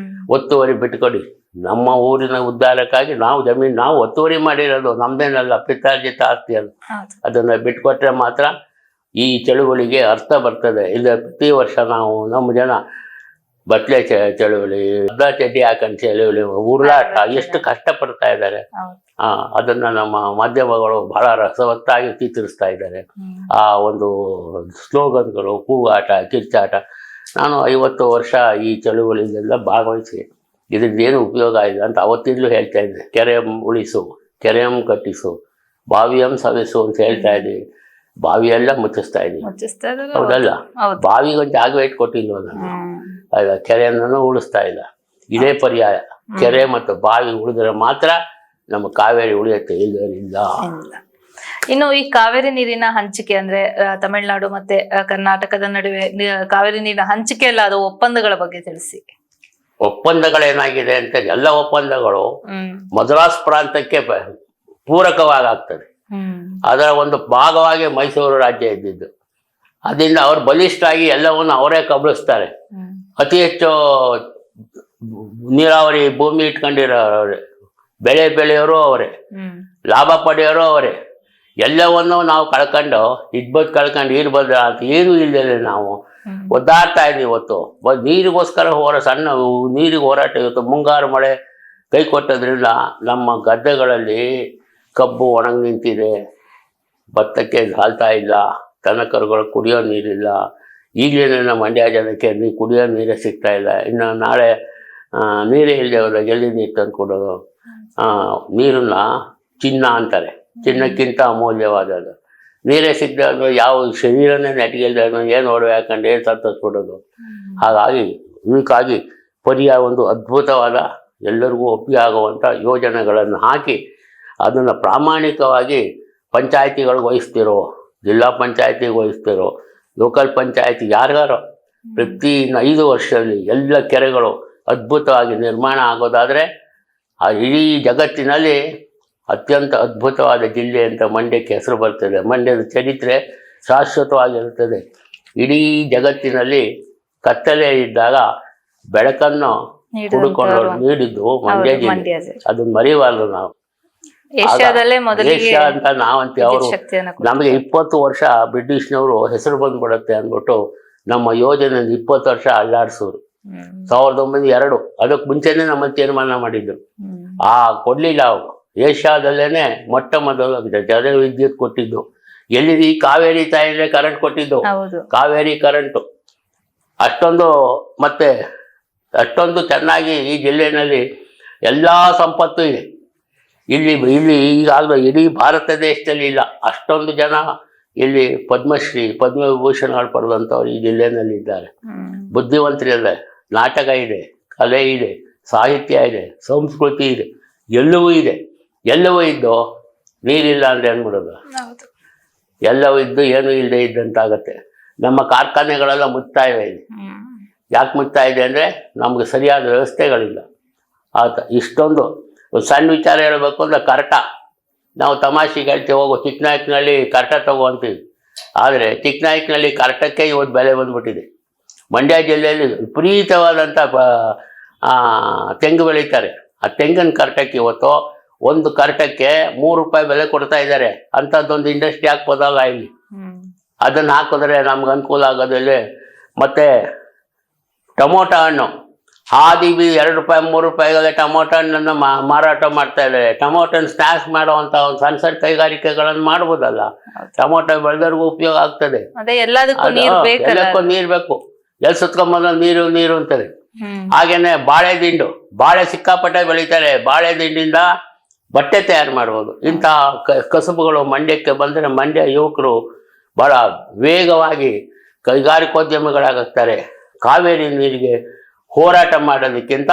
ಒತ್ತುವರಿ ಬಿಟ್ಕೊಡಿ. ನಮ್ಮ ಊರಿನ ಉದ್ಧಾರಕ್ಕಾಗಿ ನಾವು ಜಮೀನು ನಾವು ಒತ್ತುವರಿ ಮಾಡಿರೋದು ನಮ್ದೇನಲ್ಲ, ಪಿತಾರ್ಜಿತ ಆಸ್ತಿ ಅದು. ಅದನ್ನ ಬಿಟ್ಕೊಟ್ರೆ ಮಾತ್ರ ಈ ಚಳುವಳಿಗೆ ಅರ್ಥ ಬರ್ತದೆ. ಇಲ್ಲ ಪ್ರತಿ ವರ್ಷ ನಾವು ನಮ್ಮ ಜನ ಬಟ್ಲೆ ಚಳುವಳಿ, ಅರ್ಧ ಚಡ್ಡಿ ಹಾಕೊಂಡು ಚಳುವಳಿ, ಉರುಳಾಟ ಎಷ್ಟು ಕಷ್ಟಪಡ್ತಾ ಇದ್ದಾರೆ. ಅದನ್ನ ನಮ್ಮ ಮಾಧ್ಯಮಗಳು ಬಹಳ ರಸವತ್ತಾಗಿ ಚಿತ್ರಿಸ್ತಾ ಇದ್ದಾರೆ. ಆ ಒಂದು ಸ್ಲೋಗನ್ಗಳು, ಕೂಗಾಟ, ಕಿರ್ಚಾಟ. ನಾನು 50 ವರ್ಷ ಈ ಚಳುವಳಿಗೆಲ್ಲ ಭಾಗವಹಿಸಿ ಇದರಿಂದ ಏನು ಉಪಯೋಗ ಇದೆ ಅಂತ ಅವತ್ತಿಂದಲೂ ಹೇಳ್ತಾ ಇದ್ದೆ. ಕೆರೆ ಉಳಿಸು, ಕೆರೆಯಂ ಕಟ್ಟಿಸು, ಬಾವಿಯಂ ಸವೆಸು ಅಂತ ಹೇಳ್ತಾ ಇದ್ದೀವಿ. ಬಾವಿಯೆಲ್ಲ ಮುಚ್ಚಿಸ್ತಾ ಇದೀವಿ, ಹೌದಲ್ಲ? ಬಾವಿಗೊಂದು ಜಾಗ ಇಟ್ಕೊಟ್ಟಿಲ್ವಲ್ಲ, ಕೆರೆಯನ್ನು ಉಳಿಸ್ತಾ ಇಲ್ಲ. ಇದೇ ಪರ್ಯಾಯ. ಕೆರೆ ಮತ್ತು ಬಾವಿ ಉಳಿದ್ರೆ ಮಾತ್ರ ನಮ್ಮ ಕಾವೇರಿ ಉಳಿಯುತ್ತೆ, ಇಲ್ಲ. ಇನ್ನು ಈ ಕಾವೇರಿ ನೀರಿನ ಹಂಚಿಕೆ ಅಂದ್ರೆ ತಮಿಳುನಾಡು ಮತ್ತೆ ಕರ್ನಾಟಕದ ನಡುವೆ ಕಾವೇರಿ ನೀರಿನ ಹಂಚಿಕೆ ಅಲ್ಲ, ಅದು ಒಪ್ಪಂದಗಳ ಬಗ್ಗೆ ತಿಳಿಸಿ. ಒಪ್ಪಂದಗಳೇನಾಗಿದೆ ಅಂತ, ಎಲ್ಲ ಒಪ್ಪಂದಗಳು ಮದ್ರಾಸ್ ಪ್ರಾಂತಕ್ಕೆ ಪೂರಕವಾಗ್ತದೆ. ಅದರ ಒಂದು ಭಾಗವಾಗಿ ಮೈಸೂರು ರಾಜ್ಯ ಇದ್ದಿದ್ದು. ಅದರಿಂದ ಅವ್ರು ಬಲಿಷ್ಠಾಗಿ ಎಲ್ಲವನ್ನು ಅವರೇ ಕಬಳಿಸ್ತಾರೆ. ಅತಿ ಹೆಚ್ಚು ನೀರಾವರಿ ಭೂಮಿ ಇಟ್ಕೊಂಡಿರೋರವ್ರೆ, ಬೆಳೆ ಬೆಳೆಯೋರು ಅವರೇ, ಲಾಭ ಪಡೆಯೋರು ಅವರೇ. ಎಲ್ಲವನ್ನೂ ನಾವು ಕಳ್ಕೊಂಡು ಕಳ್ಕೊಂಡು ನೀರು ಬಂದ ಅಂತ ಏನೂ ಇಲ್ಲದೆ ನಾವು ಒದ್ದಾಡ್ತಾ ಇದ್ದೀವಿ. ಇವತ್ತು ನೀರಿಗೋಸ್ಕರ ಸಣ್ಣ ನೀರಿಗೆ ಹೋರಾಟ. ಇವತ್ತು ಮುಂಗಾರು ಮಳೆ ಕೈ ಕೊಟ್ಟದ್ರಿಂದ ನಮ್ಮ ಗದ್ದೆಗಳಲ್ಲಿ ಕಬ್ಬು ಒಣಗಿ ನಿಂತಿದೆ, ಭತ್ತಕ್ಕೆ ಸಾಲ್ತಾ ಇಲ್ಲ, ದನ ಕರುಗಳು ಕುಡಿಯೋ ನೀರಿಲ್ಲ. ಈಗಲೇ ನಮ್ಮ ಮಂಡ್ಯ ಜನಕ್ಕೆ ಕುಡಿಯೋ ನೀರೇ ಸಿಗ್ತಾ ಇಲ್ಲ. ಇನ್ನು ನಾಳೆ ನೀರೇ ಇಲ್ಲದೆ ಹೋದಾಗ ಎಲ್ಲಿ ನೀರು ತಂದು ಕೊಡೋದು? ನೀರನ್ನ ಚಿನ್ನ ಅಂತಾರೆ, ಚಿನ್ನಕ್ಕಿಂತ ಅಮೂಲ್ಯವಾದದ್ದು. ನೀರೇ ಸಿಗದೆ ಅಂದ್ರೆ ಯಾವ ಶರೀರನೇ ನೆಟ್ಟಿಗೆಲ್ದೆ ಏನು ಒಡವೆ ಹಾಕೊಂಡು ಏನು ಸಂತೋಷಪಡೋದು? ಹಾಗಾಗಿ ಇದಕ್ಕಾಗಿ ಪರ್ಯಾಯ ಒಂದು ಅದ್ಭುತವಾದ ಎಲ್ಲರಿಗೂ ಒಪ್ಪಿಗೆ ಆಗುವಂಥ ಯೋಜನೆಗಳನ್ನು ಹಾಕಿ ಅದನ್ನು ಪ್ರಾಮಾಣಿಕವಾಗಿ ಪಂಚಾಯತಿಗಳಿಗೆ ವಹಿಸ್ತಿರೋ, ಜಿಲ್ಲಾ ಪಂಚಾಯತಿಗೆ ವಹಿಸ್ತಿರೋ, ಲೋಕಲ್ ಪಂಚಾಯತಿ ಯಾರಿಗಾರೋ ಪ್ರತಿ 5 ವರ್ಷದಲ್ಲಿ ಎಲ್ಲ ಕೆರೆಗಳು ಅದ್ಭುತವಾಗಿ ನಿರ್ಮಾಣ ಆಗೋದಾದರೆ ಆ ಇಡೀ ಜಗತ್ತಿನಲ್ಲಿ ಅತ್ಯಂತ ಅದ್ಭುತವಾದ ಜಿಲ್ಲೆ ಅಂತ ಮಂಡ್ಯಕ್ಕೆ ಹೆಸರು ಬರ್ತದೆ. ಮಂಡ್ಯದ ಚರಿತ್ರೆ ಶಾಶ್ವತವಾಗಿರುತ್ತದೆ. ಇಡೀ ಜಗತ್ತಿನಲ್ಲಿ ಕತ್ತಲೆ ಇದ್ದಾಗ ಬೆಳಕನ್ನು ಹುಡುಕೊಂಡು ನೀಡಿದ್ದು ಮಂಡ್ಯ ಜಿಲ್ಲೆ. ಅದನ್ನ ಮರೆಯಬಾರ್ದು ನಾವು. ಏಷ್ಯಾ ಅಂತ ನಾವಂತೀವಿ. ಅವರು ನಮಗೆ 20 ವರ್ಷ ಬ್ರಿಟಿಷ್ನವರು ಹೆಸರು ಬಂದ್ಬಿಡುತ್ತೆ ಅಂದ್ಬಿಟ್ಟು ನಮ್ಮ ಯೋಜನೆ 20 ವರ್ಷ ಅಲ್ಲಾಡ್ಸೋರು. 1902 ಅದಕ್ಕೆ ಮುಂಚೆನೆ ನಮ್ಮಲ್ಲಿ ತೀರ್ಮಾನ ಮಾಡಿದ್ರು. ಕೊಡ್ಲಿಲ್ಲ ಅವರು. ಏಷ್ಯಾದಲ್ಲೇನೆ ಮೊಟ್ಟ ಮೊದಲು ಜನ ವಿದ್ಯುತ್ ಕೊಟ್ಟಿದ್ದು ಎಲ್ಲಿದೆ? ಈ ಕಾವೇರಿ ತಾಯಿಯಲ್ಲೇ ಕರೆಂಟ್ ಕೊಟ್ಟಿದ್ದು, ಕಾವೇರಿ ಕರೆಂಟು. ಅಷ್ಟೊಂದು ಮತ್ತೆ ಅಷ್ಟೊಂದು ಚೆನ್ನಾಗಿ ಈ ಜಿಲ್ಲೆಯಲ್ಲಿ ಎಲ್ಲ ಸಂಪತ್ತು ಇದೆ. ಇಲ್ಲಿ ಈಗಾಗಲೇ ಇಡೀ ಭಾರತ ದೇಶದಲ್ಲಿ ಇಲ್ಲ ಅಷ್ಟೊಂದು ಜನ ಇಲ್ಲಿ ಪದ್ಮಶ್ರೀ ಪದ್ಮವಿಭೂಷಣಗಳು ಪಡೆದಂಥವ್ರು ಈ ಜಿಲ್ಲೆಯಲ್ಲಿ ಇದ್ದಾರೆ. ಬುದ್ಧಿವಂತರಿದೆ, ನಾಟಕ ಇದೆ, ಕಲೆ ಇದೆ, ಸಾಹಿತ್ಯ ಇದೆ, ಸಂಸ್ಕೃತಿ ಇದೆ, ಎಲ್ಲವೂ ಇದೆ. ಎಲ್ಲವೂ ಇದ್ದು ನೀರಿಲ್ಲ ಅಂದರೆ ಅಂದ್ಬಿಡೋದು. ಎಲ್ಲವೂ ಇದ್ದು ಏನೂ ಇಲ್ಲದೆ ಇದ್ದಂತಾಗತ್ತೆ. ನಮ್ಮ ಕಾರ್ಖಾನೆಗಳೆಲ್ಲ ಮುಚ್ತಾ ಇವೆ. ಯಾಕೆ ಮುಚ್ತಾ ಇದೆ ಅಂದರೆ ನಮಗೆ ಸರಿಯಾದ ವ್ಯವಸ್ಥೆಗಳಿಲ್ಲ. ಇಷ್ಟೊಂದು ಸಣ್ಣ ವಿಚಾರ ಹೇಳಬೇಕು ಅಂದರೆ ಕರ್ಟ. ನಾವು ತಮಾಷೆಗೆ ಹೇಳ್ತೀವಿ, ಹೋಗೋ ಚಿಕ್ಕನಾಯಕನಲ್ಲಿ ಕರ್ಟ ತಗೋ ಅಂತೀವಿ. ಆದರೆ ಚಿಕ್ಕನಾಯಕನಲ್ಲಿ ಕರ್ಟಕ್ಕೆ ಇವತ್ತು ಬೆಲೆ ಬಂದ್ಬಿಟ್ಟಿದೆ. ಮಂಡ್ಯ ಜಿಲ್ಲೆಯಲ್ಲಿ ವಿಪರೀತವಾದಂಥ ತೆಂಗು ಬೆಳೀತಾರೆ. ಆ ತೆಂಗಿನ ಕರ್ಟಕ್ಕೆ ಇವತ್ತು ಒಂದು ಕರ್ಟಕ್ಕೆ 3 ರೂಪಾಯಿ ಬೆಲೆ ಕೊಡ್ತಾ ಇದ್ದಾರೆ. ಅಂಥದ್ದೊಂದು ಇಂಡಸ್ಟ್ರಿ ಹಾಕ್ಬೋದಲ್ಲ ಇಲ್ಲಿ. ಅದನ್ನು ಹಾಕಿದ್ರೆ ನಮ್ಗೆ ಅನುಕೂಲ ಆಗೋದಿಲ್ಲ. ಮತ್ತು ಟೊಮೊಟೊ ಹಣ್ಣು ಹಾದಿ ಬೀದಿ 2 ರೂಪಾಯಿ 3 ರೂಪಾಯಿಗೆ ಟೊಮೊಟೊ ಹಣ್ಣನ್ನು ಮಾರಾಟ ಮಾಡ್ತಾ ಇದ್ದಾರೆ. ಟೊಮೊಟೊನ ಸ್ನ್ಯಾಕ್ಸ್ ಮಾಡುವಂಥ ಒಂದು ಸಣ್ಣ ಸಣ್ಣ ಕೈಗಾರಿಕೆಗಳನ್ನು ಮಾಡ್ಬೋದಲ್ಲ. ಟೊಮೊಟೊ ಬೆಳೆದವ್ರಿಗೂ ಉಪಯೋಗ ಆಗ್ತದೆ. ಎಲ್ಲದಕ್ಕೂ ನೀರು ಬೇಕು. ಎಲ್ಲಿ ಸುತ್ಕೊಂಬಂದ ನೀರು ಅಂತಾರೆ. ಹಾಗೇನೆ ಬಾಳೆ ಸಿಕ್ಕಾಪಟ್ಟೆ ಬೆಳೀತಾರೆ. ಬಾಳೆ ದಿಂಡಿಂದ ಬಟ್ಟೆ ತಯಾರು ಮಾಡ್ಬೋದು. ಇಂತಹ ಕಸುಬುಗಳು ಮಂಡ್ಯಕ್ಕೆ ಬಂದರೆ ಮಂಡ್ಯ ಯುವಕರು ಬಹಳ ವೇಗವಾಗಿ ಕೈಗಾರಿಕೋದ್ಯಮಿಗಳಾಗುತ್ತಾರೆ. ಕಾವೇರಿ ನೀರಿಗೆ ಹೋರಾಟ ಮಾಡೋದಕ್ಕಿಂತ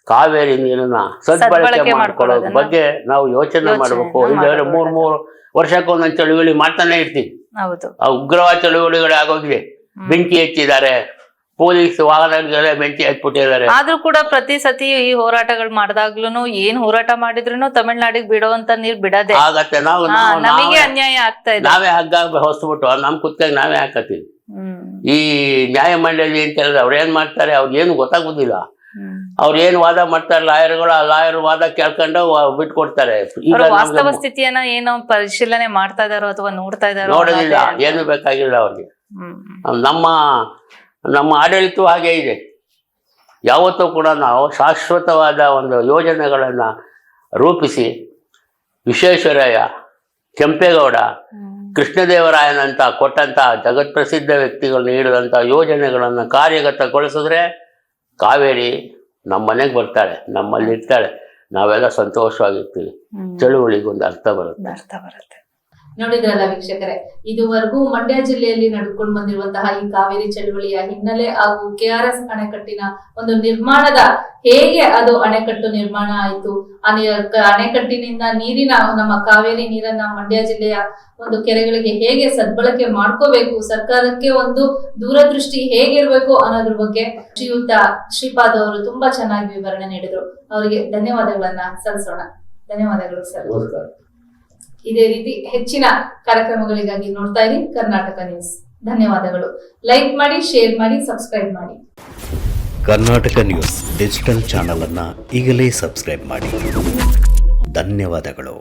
ಕಾವೇರಿ ನೀರನ್ನ ಸದ್ಬಳಕೆ ಮಾಡ್ಕೊಳ್ಳೋದ್ರ ಬಗ್ಗೆ ನಾವು ಯೋಚನೆ ಮಾಡಬೇಕು. ಇಲ್ಲಾಂದ್ರೆ 3 ವರ್ಷಕ್ಕೊಂದೊಂದು ಚಳುವಳಿ ಮಾಡ್ತಾನೆ ಇರ್ತೀವಿ. ಉಗ್ರವಾದ ಚಳುವಳಿಗಳೇ ಆಗೋಗಿದೆ. ಬೆಂಕಿ ಹಚ್ಚಿದ್ದಾರೆ, ಪೊಲೀಸ್ ವಾಹನಗಳೇ ಬೆಂಕಿ ಹಚ್ಬಿಟ್ಟಿದ್ದಾರೆ. ಆದ್ರೂ ಕೂಡ ಪ್ರತಿ ಸತಿ ಈ ಹೋರಾಟಗಳು ಮಾಡಿದಾಗ್ಲೂ ಏನ್ ಹೋರಾಟ ಮಾಡಿದ್ರು ತಮಿಳ್ನಾಡಿಗೆ ಬಿಡುವಂತ ನೀರ್ ಬಿಡದೆ ಆಗತ್ತೆ. ನಮಗೆ ಅನ್ಯಾಯ ಆಗ್ತಾ ಇದೆ. ನಾವೇ ಹಗ್ಗ ಹೊಸ್ಬಿಟ್ಟು ನಮ್ ಕುತ್ತಾಗ ನಾವೇ ಹಾಕತ್ತೀವಿ. ಈ ನ್ಯಾಯ ಮಂಡಳಿ ಅಂತ ಹೇಳಿದ್ರೆ ಅವ್ರು ಏನ್ ಮಾಡ್ತಾರೆ, ಅವ್ರಿಗೇನು ಗೊತ್ತಾಗುದಿಲ್ಲ. ಅವ್ರು ಏನ್ ವಾದ ಮಾಡ್ತಾರೆ ಲಾಯರ್ಗಳು, ಆ ಲಾಯರ್ ವಾದ ಕೇಳ್ಕೊಂಡು ಬಿಟ್ಕೊಡ್ತಾರೆ. ವಾಸ್ತವ ಸ್ಥಿತಿಯನ್ನ ಏನೋ ಪರಿಶೀಲನೆ ಮಾಡ್ತಾ ಇದಾರೋ ಅಥವಾ ನೋಡ್ತಾ ಇದಾರೋ ನೋಡೋದಿಲ್ಲ. ಏನು ಬೇಕಾಗಿಲ್ಲ ಅವ್ರಿಗೆ. ನಮ್ಮ ಆಡಳಿತ ಹಾಗೆ ಇದೆ. ಯಾವತ್ತೂ ಕೂಡ ನಾವು ಶಾಶ್ವತವಾದ ಒಂದು ಯೋಜನೆಗಳನ್ನು ರೂಪಿಸಿ ವಿಶ್ವೇಶ್ವರಯ್ಯ, ಕೆಂಪೇಗೌಡ, ಕೃಷ್ಣದೇವರಾಯನಂತ ಕೊಟ್ಟಂತ ಜಗತ್ಪ್ರಸಿದ್ಧ ವ್ಯಕ್ತಿಗಳು ನೀಡಿದಂಥ ಯೋಜನೆಗಳನ್ನು ಕಾರ್ಯಗತಗೊಳಿಸಿದ್ರೆ ಕಾವೇರಿ ನಮ್ಮ ಮನೆಗೆ ಬರ್ತಾಳೆ, ನಮ್ಮಲ್ಲಿ ಇರ್ತಾಳೆ, ನಾವೆಲ್ಲ ಸಂತೋಷವಾಗಿರ್ತೀವಿ. ಚಳುವಳಿಗೊಂದು ಅರ್ಥ ಬರುತ್ತೆ. ನೋಡಿದ್ರಲ್ಲ ವೀಕ್ಷಕರೇ, ಇದುವರೆಗೂ ಮಂಡ್ಯ ಜಿಲ್ಲೆಯಲ್ಲಿ ನಡೆದುಕೊಂಡು ಬಂದಿರುವಂತಹ ಈ ಕಾವೇರಿ ಚಳುವಳಿಯ ಹಿನ್ನೆಲೆ ಹಾಗೂ KRS ಅಣೆಕಟ್ಟಿನ ಒಂದು ನಿರ್ಮಾಣದ ಹೇಗೆ ಅದು ಅಣೆಕಟ್ಟು ನಿರ್ಮಾಣ ಆಯಿತು, ಅಣೆಕಟ್ಟಿನಿಂದ ನಮ್ಮ ಕಾವೇರಿ ನೀರನ್ನ ಮಂಡ್ಯ ಜಿಲ್ಲೆಯ ಒಂದು ಕೆರೆಗಳಿಗೆ ಹೇಗೆ ಸದ್ಬಳಕೆ ಮಾಡ್ಕೋಬೇಕು, ಸರ್ಕಾರಕ್ಕೆ ಒಂದು ದೂರದೃಷ್ಟಿ ಹೇಗಿರ್ಬೇಕು ಅನ್ನೋದ್ರ ಬಗ್ಗೆ ಶ್ರೀಯುತ ಶ್ರೀಪಾದ್ ಅವರು ತುಂಬಾ ಚೆನ್ನಾಗಿ ವಿವರಣೆ ನೀಡಿದ್ರು. ಅವರಿಗೆ ಧನ್ಯವಾದಗಳನ್ನ ಸಲ್ಲಿಸೋಣ. ಧನ್ಯವಾದಗಳು ಸರ್. ಇದೇ ರೀತಿ ಹೆಚ್ಚಿನ ಕಾರ್ಯಕ್ರಮಗಳಿಗಾಗಿ ನೋಡ್ತಾ ಇರಿ ಕರ್ನಾಟಕ ನ್ಯೂಸ್. ಧನ್ಯವಾದಗಳು. ಲೈಕ್ ಮಾಡಿ, ಶೇರ್ ಮಾಡಿ, ಸಬ್ಸ್ಕ್ರೈಬ್ ಮಾಡಿ. ಕರ್ನಾಟಕ ನ್ಯೂಸ್ ಡಿಜಿಟಲ್ ಚಾನಲ್ ಅನ್ನು ಈಗಲೇ ಸಬ್ಸ್ಕ್ರೈಬ್ ಮಾಡಿ. ಧನ್ಯವಾದಗಳು.